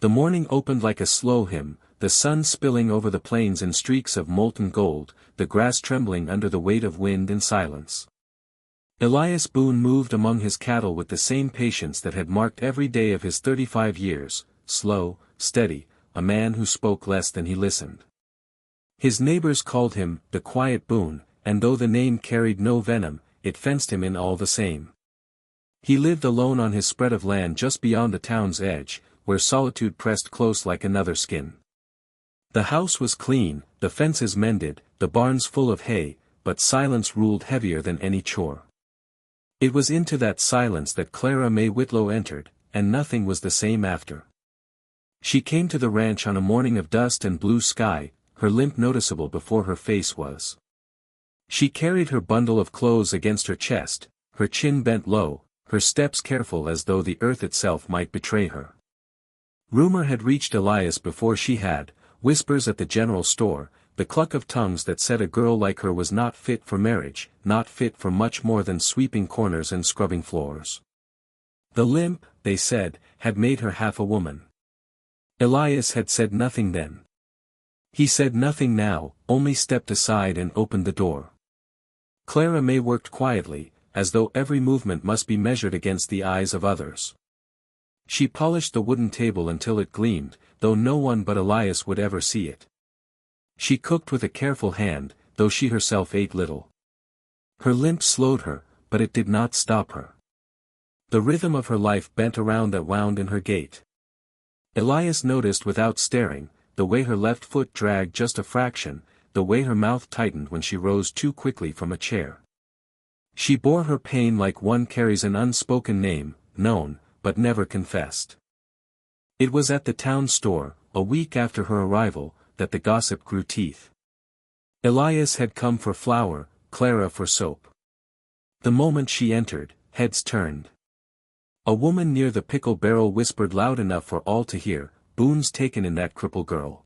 The morning opened like a slow hymn, the sun spilling over the plains in streaks of molten gold, the grass trembling under the weight of wind and silence. Elias Boone moved among his cattle with the same patience that had marked every day of his 35 years, slow, steady, a man who spoke less than he listened. His neighbors called him, the Quiet Boone, and though the name carried no venom, it fenced him in all the same. He lived alone on his spread of land just beyond the town's edge, where solitude pressed close like another skin. The house was clean, the fences mended, the barns full of hay, but silence ruled heavier than any chore. It was into that silence that Clara May Whitlow entered, and nothing was the same after. She came to the ranch on a morning of dust and blue sky, her limp noticeable before her face was. She carried her bundle of clothes against her chest, her chin bent low, her steps careful as though the earth itself might betray her. Rumor had reached Elias before she had, whispers at the general store, the cluck of tongues that said a girl like her was not fit for marriage, not fit for much more than sweeping corners and scrubbing floors. The limp, they said, had made her half a woman. Elias had said nothing then. He said nothing now, only stepped aside and opened the door. Clara May worked quietly, as though every movement must be measured against the eyes of others. She polished the wooden table until it gleamed, though no one but Elias would ever see it. She cooked with a careful hand, though she herself ate little. Her limp slowed her, but it did not stop her. The rhythm of her life bent around that wound in her gait. Elias noticed without staring, the way her left foot dragged just a fraction, the way her mouth tightened when she rose too quickly from a chair. She bore her pain like one carries an unspoken name, known, but never confessed. It was at the town store, a week after her arrival, that the gossip grew teeth. Elias had come for flour, Clara for soap. The moment she entered, heads turned. A woman near the pickle barrel whispered loud enough for all to hear, "Boone's taken in that cripple girl."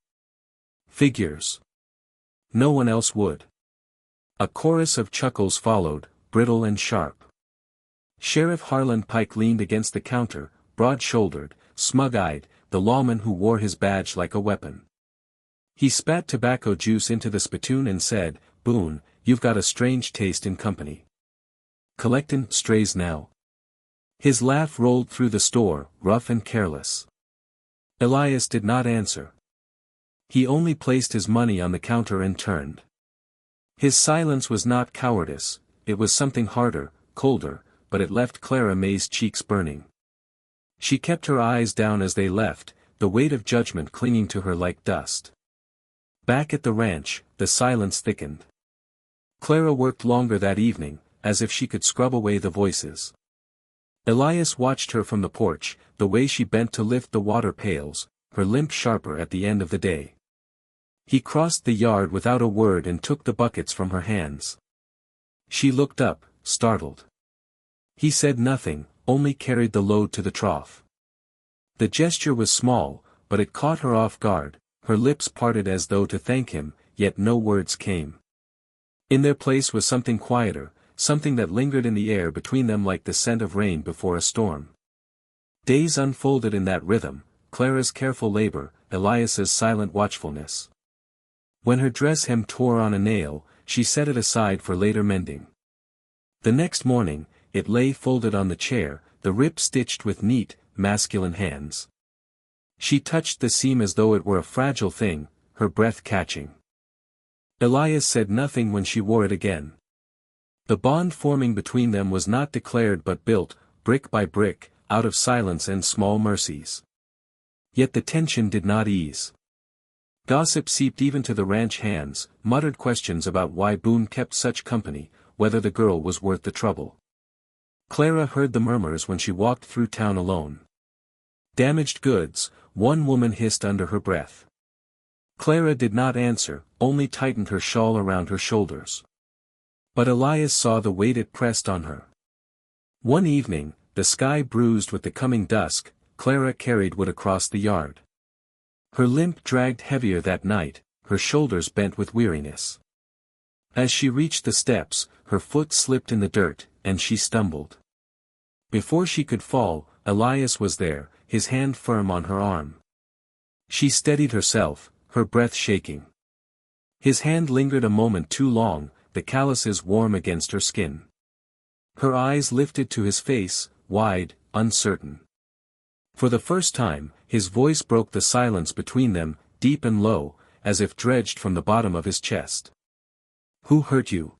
Figures. No one else would. A chorus of chuckles followed, brittle and sharp. Sheriff Harlan Pike leaned against the counter, broad-shouldered, smug-eyed, the lawman who wore his badge like a weapon. He spat tobacco juice into the spittoon and said, "Boone, you've got a strange taste in company. Collectin' strays now?" His laugh rolled through the store, rough and careless. Elias did not answer. He only placed his money on the counter and turned. His silence was not cowardice, it was something harder, colder, but it left Clara May's cheeks burning. She kept her eyes down as they left, the weight of judgment clinging to her like dust. Back at the ranch, the silence thickened. Clara worked longer that evening, as if she could scrub away the voices. Elias watched her from the porch, the way she bent to lift the water pails, her limp sharper at the end of the day. He crossed the yard without a word and took the buckets from her hands. She looked up, startled. He said nothing, only carried the load to the trough. The gesture was small, but it caught her off guard, her lips parted as though to thank him, yet no words came. In their place was something quieter, something that lingered in the air between them like the scent of rain before a storm. Days unfolded in that rhythm, Clara's careful labor, Elias's silent watchfulness. When her dress hem tore on a nail, she set it aside for later mending. The next morning, it lay folded on the chair, the rip stitched with neat, masculine hands. She touched the seam as though it were a fragile thing, her breath catching. Elias said nothing when she wore it again. The bond forming between them was not declared but built, brick by brick, out of silence and small mercies. Yet the tension did not ease. Gossip seeped even to the ranch hands, muttered questions about why Boone kept such company, whether the girl was worth the trouble. Clara heard the murmurs when she walked through town alone. "Damaged goods," one woman hissed under her breath. Clara did not answer, only tightened her shawl around her shoulders. But Elias saw the weight it pressed on her. One evening, the sky bruised with the coming dusk, Clara carried wood across the yard. Her limp dragged heavier that night, her shoulders bent with weariness. As she reached the steps, her foot slipped in the dirt, and she stumbled. Before she could fall, Elias was there, his hand firm on her arm. She steadied herself, her breath shaking. His hand lingered a moment too long, the calluses warm against her skin. Her eyes lifted to his face, wide, uncertain. For the first time, his voice broke the silence between them, deep and low, as if dredged from the bottom of his chest. "Who hurt you?"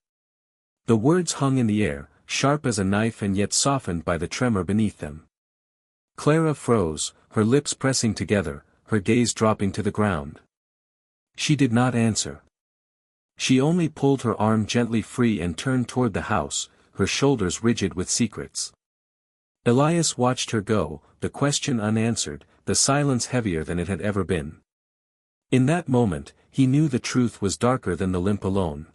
The words hung in the air, sharp as a knife and yet softened by the tremor beneath them. Clara froze, her lips pressing together, her gaze dropping to the ground. She did not answer. She only pulled her arm gently free and turned toward the house, her shoulders rigid with secrets. Elias watched her go, the question unanswered, the silence heavier than it had ever been. In that moment, he knew the truth was darker than the limp alone.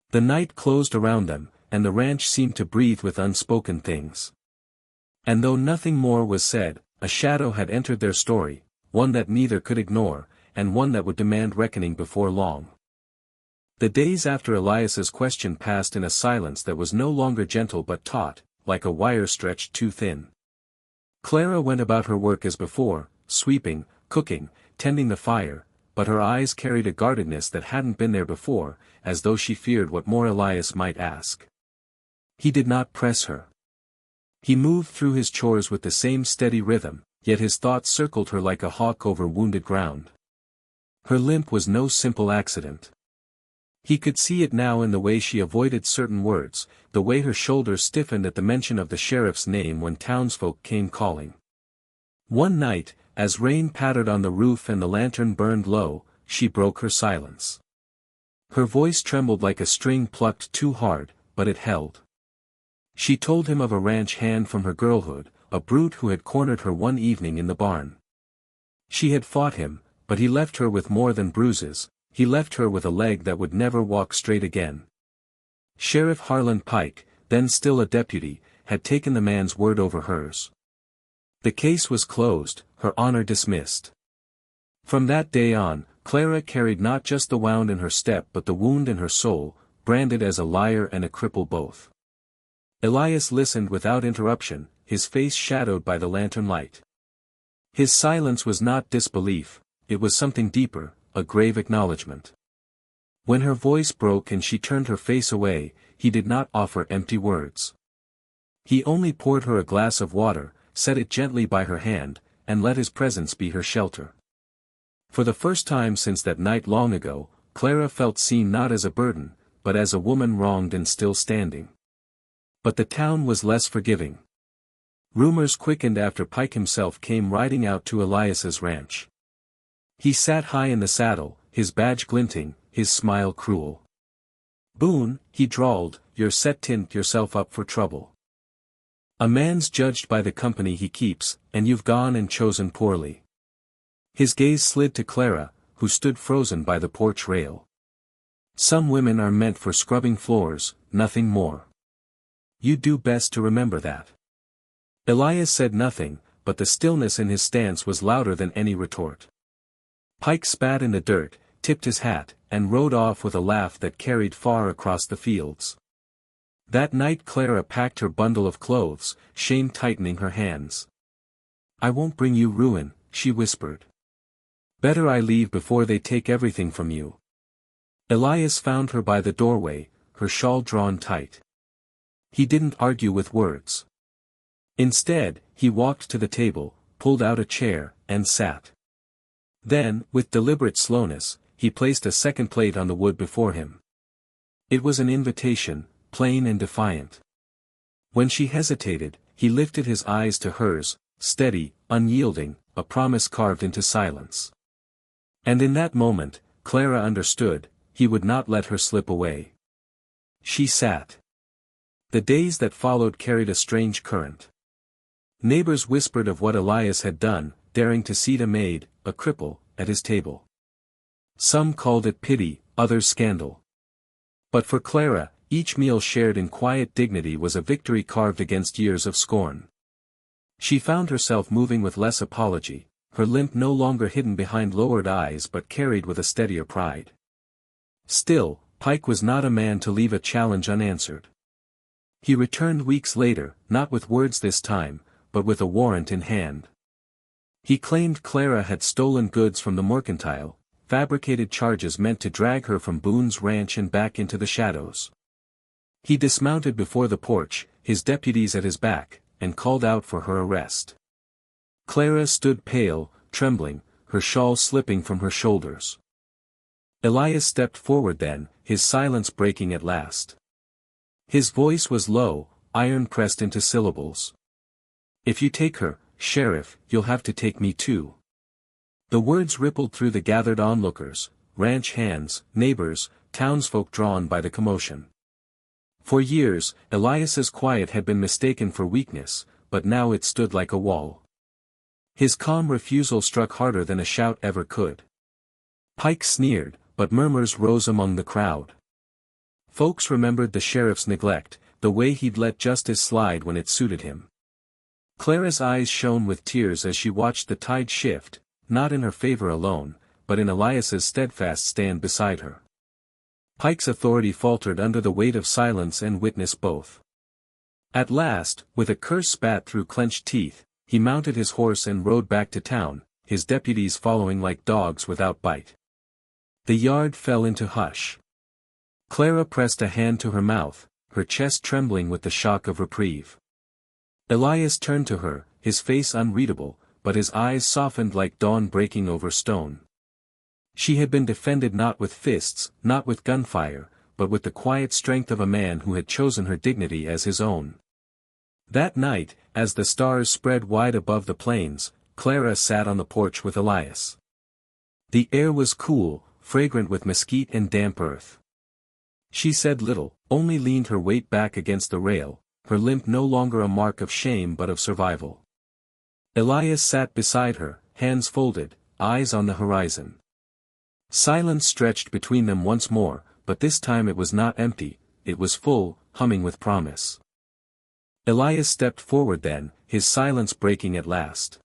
The night closed around them, and the ranch seemed to breathe with unspoken things. And though nothing more was said, a shadow had entered their story, one that neither could ignore, and one that would demand reckoning before long. The days after Elias's question passed in a silence that was no longer gentle but taut, like a wire stretched too thin. Clara went about her work as before, sweeping, cooking, tending the fire, but her eyes carried a guardedness that hadn't been there before, as though she feared what more Elias might ask. He did not press her. He moved through his chores with the same steady rhythm, yet his thoughts circled her like a hawk over wounded ground. Her limp was no simple accident. He could see it now in the way she avoided certain words, the way her shoulders stiffened at the mention of the sheriff's name when townsfolk came calling. One night, as rain pattered on the roof and the lantern burned low, she broke her silence. Her voice trembled like a string plucked too hard, but it held. She told him of a ranch hand from her girlhood, a brute who had cornered her one evening in the barn. She had fought him, but he left her with more than bruises. He left her with a leg that would never walk straight again. Sheriff Harlan Pike, then still a deputy, had taken the man's word over hers. The case was closed, her honor dismissed. From that day on, Clara carried not just the wound in her step but the wound in her soul, branded as a liar and a cripple both. Elias listened without interruption, his face shadowed by the lantern light. His silence was not disbelief, it was something deeper, a grave acknowledgement. When her voice broke and she turned her face away, he did not offer empty words. He only poured her a glass of water, set it gently by her hand, and let his presence be her shelter. For the first time since that night long ago, Clara felt seen not as a burden, but as a woman wronged and still standing. But the town was less forgiving. Rumors quickened after Pike himself came riding out to Elias's ranch. He sat high in the saddle, his badge glinting, his smile cruel. "Boone," he drawled, "you're setting yourself up for trouble. A man's judged by the company he keeps, and you've gone and chosen poorly." His gaze slid to Clara, who stood frozen by the porch rail. "Some women are meant for scrubbing floors, nothing more. You do best to remember that." Elias said nothing, but the stillness in his stance was louder than any retort. Pike spat in the dirt, tipped his hat, and rode off with a laugh that carried far across the fields. That night Clara packed her bundle of clothes, shame tightening her hands. "I won't bring you ruin," she whispered. "Better I leave before they take everything from you." Elias found her by the doorway, her shawl drawn tight. He didn't argue with words. Instead, he walked to the table, pulled out a chair, and sat. Then, with deliberate slowness, he placed a second plate on the wood before him. It was an invitation, plain and defiant. When she hesitated, he lifted his eyes to hers, steady, unyielding, a promise carved into silence. And in that moment, Clara understood, he would not let her slip away. She sat. The days that followed carried a strange current. Neighbors whispered of what Elias had done, daring to seat a maid, a cripple, at his table. Some called it pity, others scandal. But for Clara, each meal shared in quiet dignity was a victory carved against years of scorn. She found herself moving with less apology, her limp no longer hidden behind lowered eyes but carried with a steadier pride. Still, Pike was not a man to leave a challenge unanswered. He returned weeks later, not with words this time, but with a warrant in hand. He claimed Clara had stolen goods from the mercantile, fabricated charges meant to drag her from Boone's ranch and back into the shadows. He dismounted before the porch, his deputies at his back, and called out for her arrest. Clara stood pale, trembling, her shawl slipping from her shoulders. Elias stepped forward then, his silence breaking at last. His voice was low, iron pressed into syllables. "If you take her, Sheriff, you'll have to take me too." The words rippled through the gathered onlookers, ranch hands, neighbors, townsfolk drawn by the commotion. For years, Elias's quiet had been mistaken for weakness, but now it stood like a wall. His calm refusal struck harder than a shout ever could. Pike sneered, but murmurs rose among the crowd. Folks remembered the sheriff's neglect, the way he'd let justice slide when it suited him. Clara's eyes shone with tears as she watched the tide shift, not in her favor alone, but in Elias's steadfast stand beside her. Pike's authority faltered under the weight of silence and witness both. At last, with a curse spat through clenched teeth, he mounted his horse and rode back to town, his deputies following like dogs without bite. The yard fell into hush. Clara pressed a hand to her mouth, her chest trembling with the shock of reprieve. Elias turned to her, his face unreadable, but his eyes softened like dawn breaking over stone. She had been defended not with fists, not with gunfire, but with the quiet strength of a man who had chosen her dignity as his own. That night, as the stars spread wide above the plains, Clara sat on the porch with Elias. The air was cool, fragrant with mesquite and damp earth. She said little, only leaned her weight back against the rail, her limp no longer a mark of shame but of survival. Elias sat beside her, hands folded, eyes on the horizon. Silence stretched between them once more, but this time it was not empty, it was full, humming with promise. Elias stepped forward then, his silence breaking at last.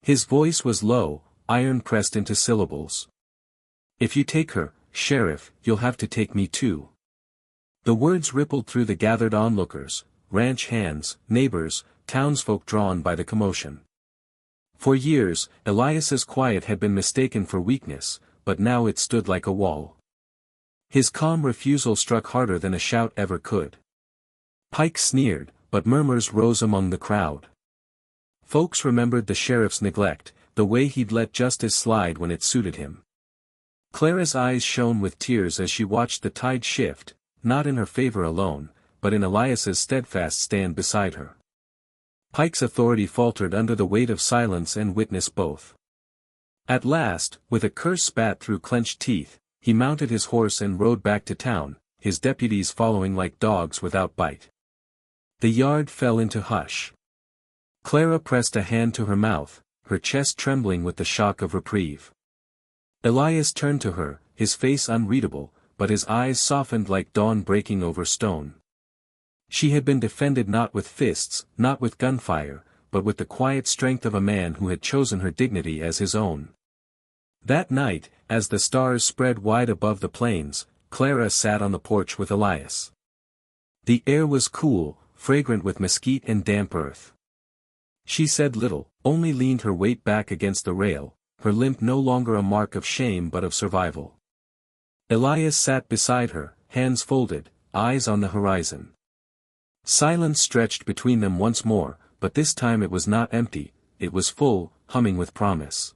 His voice was low, iron pressed into syllables. "If you take her, Sheriff, you'll have to take me too." The words rippled through the gathered onlookers, ranch hands, neighbors, townsfolk drawn by the commotion. For years, Elias's quiet had been mistaken for weakness, but now it stood like a wall. His calm refusal struck harder than a shout ever could. Pike sneered, but murmurs rose among the crowd. Folks remembered the sheriff's neglect, the way he'd let justice slide when it suited him. Clara's eyes shone with tears as she watched the tide shift, not in her favor alone, but in Elias's steadfast stand beside her. Pike's authority faltered under the weight of silence and witness both. At last, with a curse spat through clenched teeth, he mounted his horse and rode back to town, his deputies following like dogs without bite. The yard fell into hush. Clara pressed a hand to her mouth, her chest trembling with the shock of reprieve. Elias turned to her, his face unreadable, but his eyes softened like dawn breaking over stone. She had been defended not with fists, not with gunfire, but with the quiet strength of a man who had chosen her dignity as his own. That night, as the stars spread wide above the plains, Clara sat on the porch with Elias. The air was cool, fragrant with mesquite and damp earth. She said little, only leaned her weight back against the rail, her limp no longer a mark of shame but of survival. Elias sat beside her, hands folded, eyes on the horizon. Silence stretched between them once more, but this time it was not empty, it was full, humming with promise.